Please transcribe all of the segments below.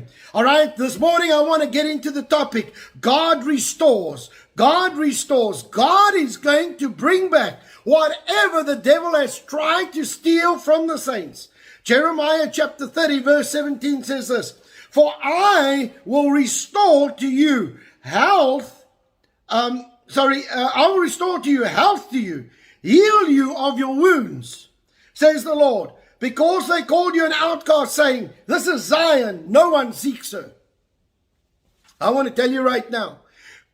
name. All right, this morning I want to get into the topic. God restores. God restores. God is going to bring back whatever the devil has tried to steal from the saints. Jeremiah chapter 30 verse 17 says this, for I will restore to you health, I will restore to you health to you, heal you of your wounds, says the Lord, because they called you an outcast, saying, this is Zion, no one seeks her. I want to tell you right now,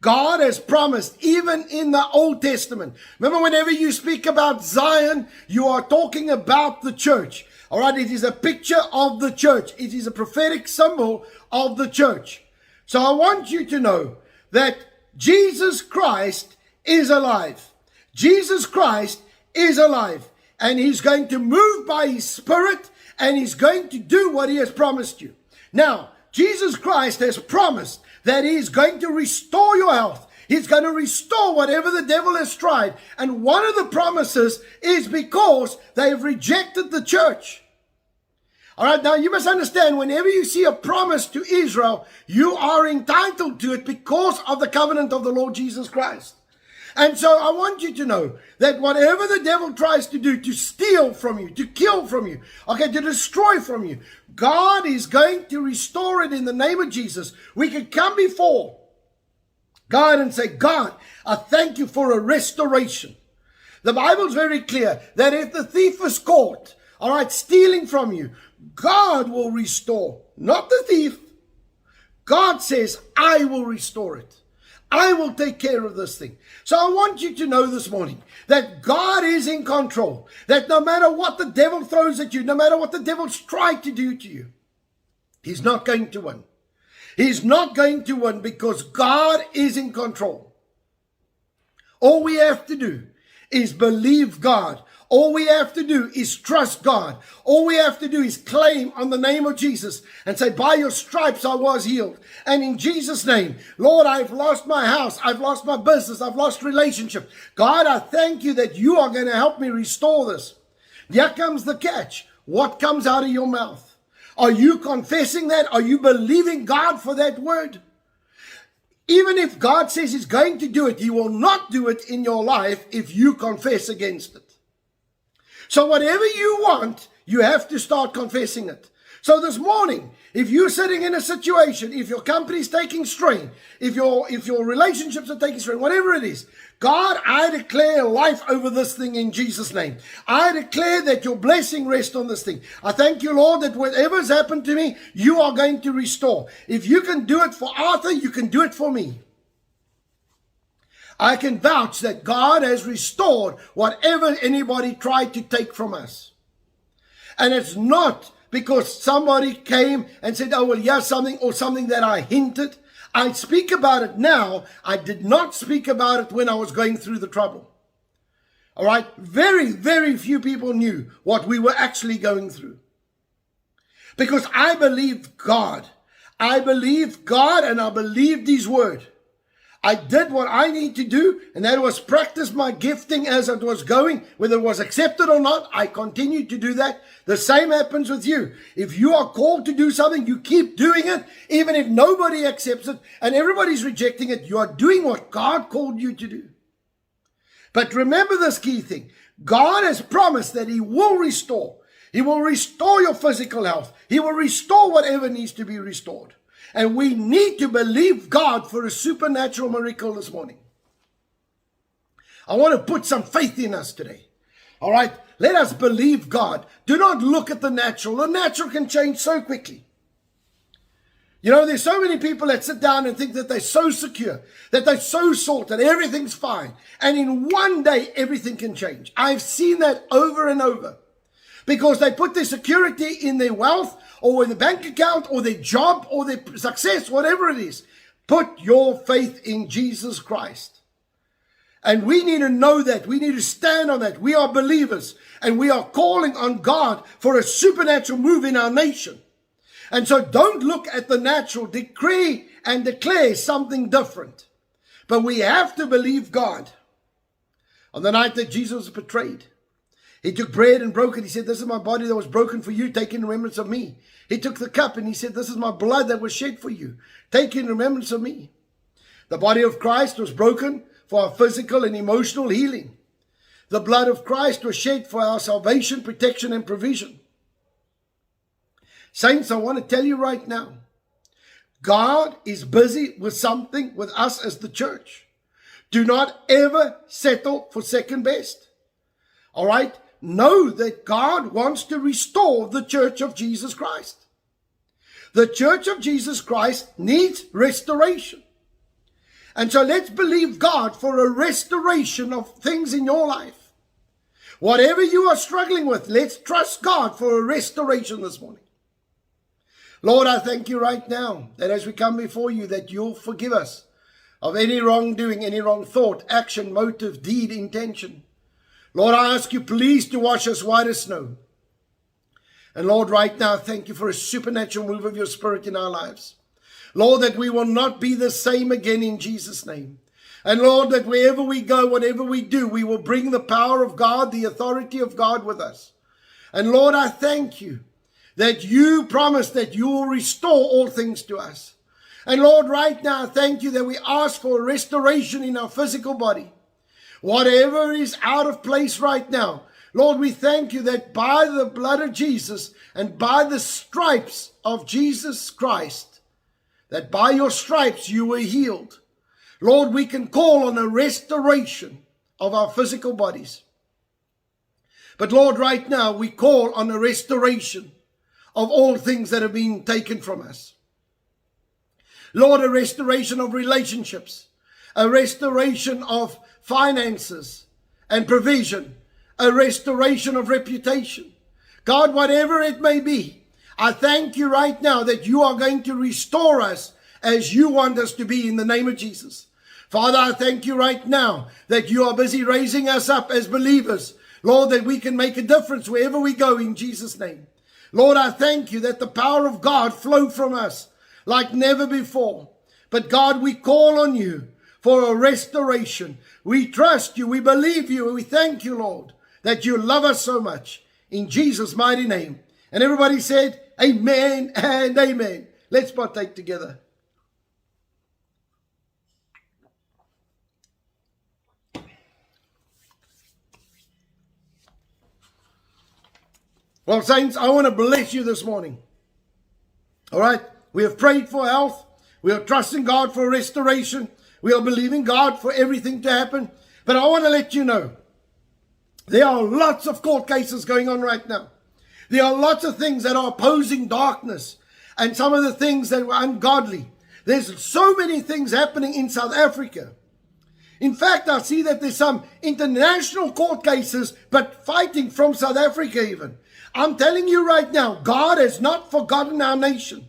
God has promised, even in the Old Testament. Remember, whenever you speak about Zion, you are talking about the church. All right, it is a picture of the church. It is a prophetic symbol of the church. So I want you to know that Jesus Christ is alive. Jesus Christ is alive. And he's going to move by his Spirit, and he's going to do what he has promised you. Now, Jesus Christ has promised that he's going to restore your health. He's going to restore whatever the devil has tried. And one of the promises is because they've rejected the church. All right, now you must understand, whenever you see a promise to Israel, you are entitled to it because of the covenant of the Lord Jesus Christ. And so I want you to know that whatever the devil tries to do to steal from you, to kill from you, okay, to destroy from you, God is going to restore it in the name of Jesus. We can come before God and say, God, I thank you for a restoration. The Bible's very clear that if the thief is caught, all right, stealing from you, God will restore, not the thief. God says, I will restore it. I will take care of this thing. So I want you to know this morning that God is in control. That no matter what the devil throws at you, no matter what the devil's tried to do to you, he's not going to win. He's not going to win because God is in control. All we have to do is believe God. All we have to do is trust God. All we have to do is claim on the name of Jesus and say, by your stripes I was healed. And in Jesus' name, Lord, I've lost my house. I've lost my business. I've lost relationship. God, I thank you that you are going to help me restore this. Here comes the catch. What comes out of your mouth? Are you confessing that? Are you believing God for that word? Even if God says he's going to do it, he will not do it in your life if you confess against it. So whatever you want, you have to start confessing it. So this morning, if you're sitting in a situation, if your company's taking strain, if your relationships are taking strain, whatever it is, God, I declare life over this thing in Jesus' name. I declare that your blessing rests on this thing. I thank you, Lord, that whatever's happened to me, you are going to restore. If you can do it for Arthur, you can do it for me. I can vouch that God has restored whatever anybody tried to take from us. And it's not because somebody came and said, oh, well, here's something, or something that I hinted. I speak about it now. I did not speak about it when I was going through the trouble. All right? Very, very few people knew what we were actually going through. Because I believed God. I believed God, and I believed his word. I did what I need to do, and that was practice my gifting as it was going. Whether it was accepted or not, I continued to do that. The same happens with you. If you are called to do something, you keep doing it, even if nobody accepts it and everybody's rejecting it. You are doing what God called you to do. But remember this key thing. God has promised that he will restore. He will restore your physical health. He will restore whatever needs to be restored. And we need to believe God for a supernatural miracle this morning. I want to put some faith in us today. All right? Let us believe God. Do not look at the natural. The natural can change so quickly. You know, there's so many people that sit down and think that they're so secure, that they're so sorted, everything's fine. And in one day, everything can change. I've seen that over and over. Because they put their security in their wealth, or in the bank account, or their job, or their success, whatever it is. Put your faith in Jesus Christ. And we need to know that. We need to stand on that. We are believers. And we are calling on God for a supernatural move in our nation. And so don't look at the natural. Decree and declare something different. But we have to believe God. On the night that Jesus was betrayed, He took bread and broke it. He said, this is my body that was broken for you. Take in remembrance of me. He took the cup and he said, this is my blood that was shed for you. Take in remembrance of me. The body of Christ was broken for our physical and emotional healing. The blood of Christ was shed for our salvation, protection, and provision. Saints, I want to tell you right now, God is busy with something with us as the church. Do not ever settle for second best. All right? Know that God wants to restore the church of Jesus Christ. The church of Jesus Christ needs restoration. And so let's believe God for a restoration of things in your life. Whatever you are struggling with, let's trust God for a restoration this morning. Lord, I thank you right now that as we come before you, that you'll forgive us of any wrongdoing, any wrong thought, action, motive, deed, intention. Lord, I ask you please to wash us white as snow. And Lord, right now, thank you for a supernatural move of your Spirit in our lives. Lord, that we will not be the same again in Jesus' name. And Lord, that wherever we go, whatever we do, we will bring the power of God, the authority of God with us. And Lord, I thank you that you promised that you will restore all things to us. And Lord, right now, thank you that we ask for restoration in our physical body. Whatever is out of place right now, Lord, we thank you that by the blood of Jesus and by the stripes of Jesus Christ, that by your stripes you were healed. Lord, we can call on a restoration of our physical bodies. But Lord, right now we call on a restoration of all things that have been taken from us. Lord, a restoration of relationships, a restoration of finances and provision, a restoration of reputation. God, whatever it may be, I thank you right now that you are going to restore us as you want us to be in the name of Jesus. Father, I thank you right now that you are busy raising us up as believers. Lord, that we can make a difference wherever we go in Jesus' name. Lord, I thank you that the power of God flowed from us like never before. But God, we call on you for a restoration. We trust you, we believe you, and we thank you, Lord, that you love us so much. In Jesus' mighty name. And everybody said, amen and amen. Let's partake together. Well, saints, I want to bless you this morning. All right? We have prayed for health. We are trusting God for restoration. We are believing God for everything to happen. But I want to let you know, there are lots of court cases going on right now. There are lots of things that are opposing darkness and some of the things that were ungodly. There's so many things happening in South Africa. In fact, I see that there's some international court cases, but fighting from South Africa even. I'm telling you right now, God has not forgotten our nation.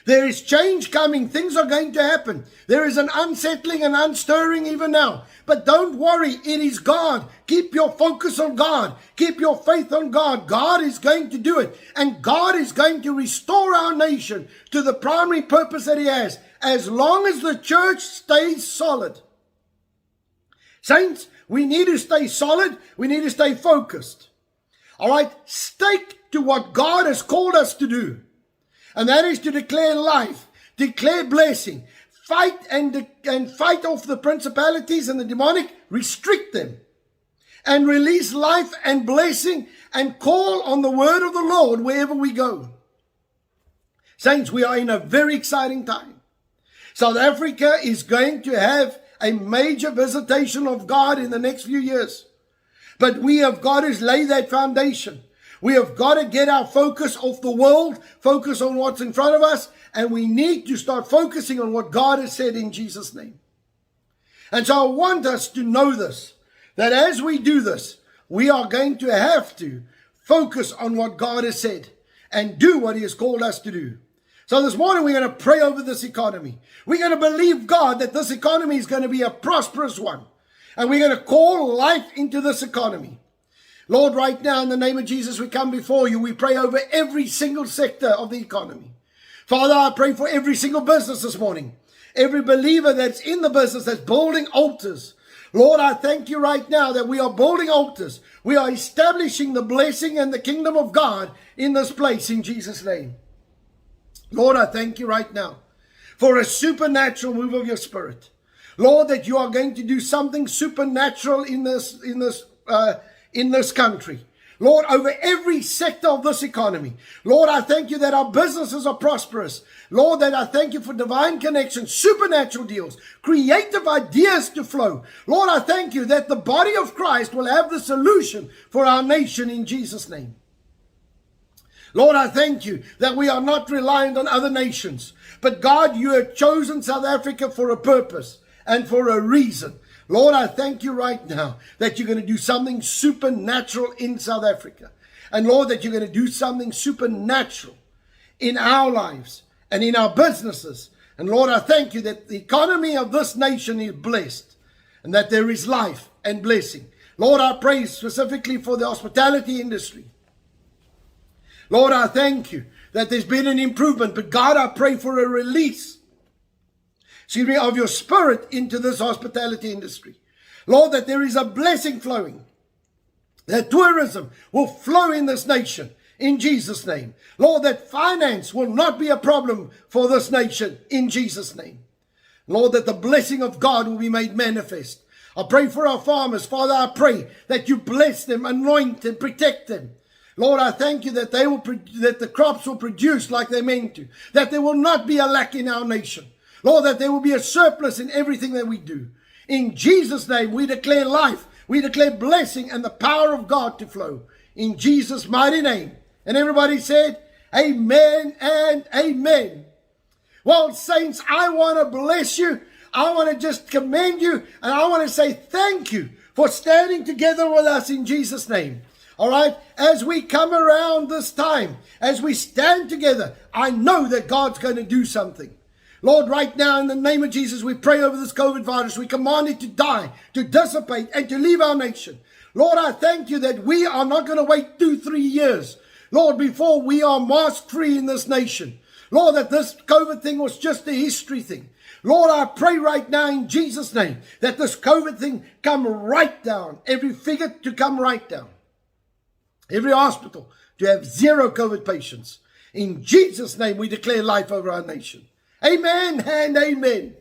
There is change coming. Things are going to happen. There is an unsettling and unstirring even now. But don't worry, it is God. Keep your focus on God. Keep your faith on God. God is going to do it. And God is going to restore our nation to the primary purpose that he has, as long as the church stays solid. Saints, we need to stay solid. We need to stay focused. All right, stick to what God has called us to do. And that is to declare life, declare blessing, fight and fight off the principalities and the demonic, restrict them, and release life and blessing and call on the word of the Lord wherever we go. Saints, we are in a very exciting time. South Africa is going to have a major visitation of God in the next few years. But we have got to lay that foundation. We have got to get our focus off the world, focus on what's in front of us, and we need to start focusing on what God has said in Jesus' name. And so I want us to know this, that as we do this, we are going to have to focus on what God has said and do what he has called us to do. So this morning we're going to pray over this economy. We're going to believe God that this economy is going to be a prosperous one. And we're going to call life into this economy. Lord, right now in the name of Jesus, we come before you. We pray over every single sector of the economy. Father, I pray for every single business this morning. Every believer that's in the business, that's building altars. Lord, I thank you right now that we are building altars. We are establishing the blessing and the kingdom of God in this place in Jesus' name. Lord, I thank you right now for a supernatural move of your Spirit. Lord, that you are going to do something supernatural in this country. Lord, over every sector of this economy. Lord, I thank you that our businesses are prosperous. Lord, that I thank you for divine connections, supernatural deals, creative ideas to flow. Lord, I thank you that the body of Christ will have the solution for our nation in Jesus' name. Lord, I thank you that we are not reliant on other nations. But God, you have chosen South Africa for a purpose and for a reason. Lord, I thank you right now that you're going to do something supernatural in South Africa. And Lord, that you're going to do something supernatural in our lives and in our businesses. And Lord, I thank you that the economy of this nation is blessed and that there is life and blessing. Lord, I pray specifically for the hospitality industry. Lord, I thank you that there's been an improvement. But God, I pray for a release, of your Spirit into this hospitality industry. Lord, that there is a blessing flowing, that tourism will flow in this nation in Jesus' name. Lord, that finance will not be a problem for this nation in Jesus' name. Lord, that the blessing of God will be made manifest. I pray for our farmers. Father, I pray that you bless them, anoint and protect them. Lord, I thank you that that the crops will produce like they're meant to, that there will not be a lack in our nation. Lord, that there will be a surplus in everything that we do. In Jesus' name, we declare life. We declare blessing and the power of God to flow. In Jesus' mighty name. And everybody said, amen and amen. Well, saints, I want to bless you. I want to just commend you. And I want to say thank you for standing together with us in Jesus' name. All right, as we come around this time, as we stand together, I know that God's going to do something. Lord, right now, in the name of Jesus, we pray over this COVID virus. We command it to die, to dissipate, and to leave our nation. Lord, I thank you that we are not going to wait 2-3 years, Lord, before we are mask-free in this nation. Lord, that this COVID thing was just a history thing. Lord, I pray right now in Jesus' name that this COVID thing come right down. Every figure to come right down. Every hospital to have 0 COVID patients. In Jesus' name, we declare life over our nation. Amen and amen.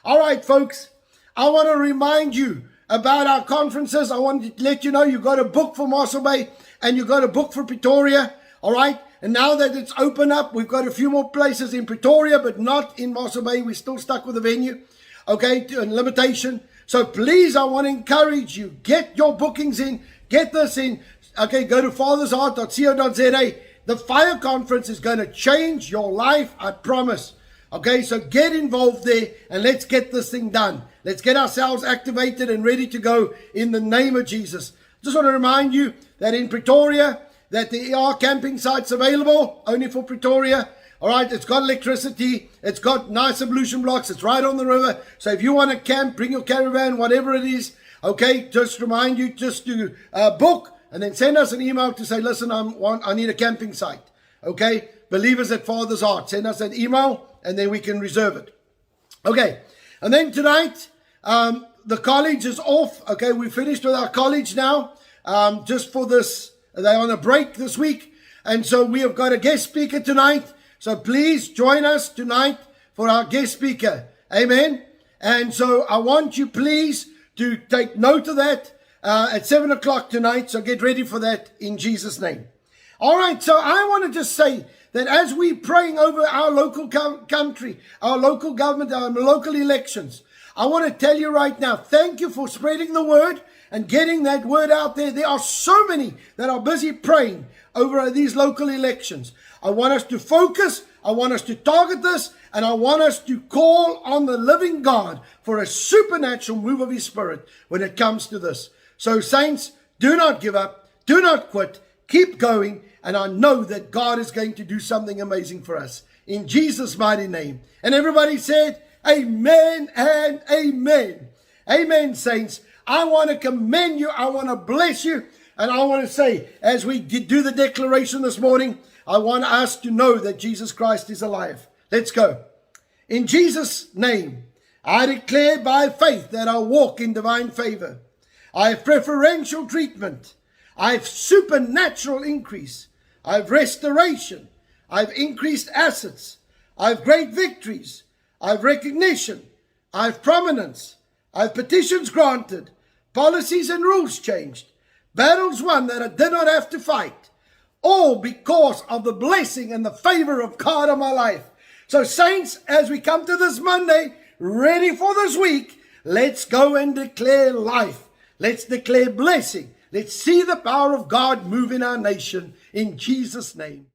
All right, folks, I want to remind you about our conferences. I want to let you know you've got a book for Mossel Bay and you've got a book for Pretoria. All right. And now that it's open up, we've got a few more places in Pretoria, but not in Mossel Bay. We're still stuck with the venue. Okay. To a limitation. So please, I want to encourage you. Get your bookings in. Get this in. Okay. Go to fathersheart.co.za. The fire conference is going to change your life. I promise. Okay, so get involved there and let's get this thing done. Let's get ourselves activated and ready to go in the name of Jesus. Just want to remind you that in Pretoria, that there are camping sites available only for Pretoria. All right, it's got electricity. It's got nice ablution blocks. It's right on the river. So if you want to camp, bring your caravan, whatever it is. Okay, just remind you just to book and then send us an email to say, listen, I need a camping site. Okay, believers at Father's Heart. Send us an email. And then we can reserve it. Okay. And then tonight, the college is off. Okay. We finished with our college now. Just for this, they're on a break this week. And so we have got a guest speaker tonight. So please join us tonight for our guest speaker. Amen. And so I want you please to take note of that at 7 o'clock tonight. So get ready for that in Jesus' name. All right. So I want to just say, that as we're praying over our local country, our local government, our local elections, I want to tell you right now, thank you for spreading the word and getting that word out there. There are so many that are busy praying over these local elections. I want us to focus. I want us to target this. And I want us to call on the living God for a supernatural move of His Spirit when it comes to this. So saints, do not give up. Do not quit. Keep going. And I know that God is going to do something amazing for us. In Jesus' mighty name. And everybody said, amen and amen. Amen, saints. I want to commend you. I want to bless you. And I want to say, as we do the declaration this morning, I want us to know that Jesus Christ is alive. Let's go. In Jesus' name, I declare by faith that I walk in divine favor. I have preferential treatment. I have supernatural increase. I have restoration. I have increased assets. I have great victories. I have recognition. I have prominence. I have petitions granted. Policies and rules changed. Battles won that I did not have to fight. All because of the blessing and the favor of God on my life. So saints, as we come to this Monday, ready for this week, let's go and declare life. Let's declare blessing. Let's see the power of God move in our nation in Jesus' name.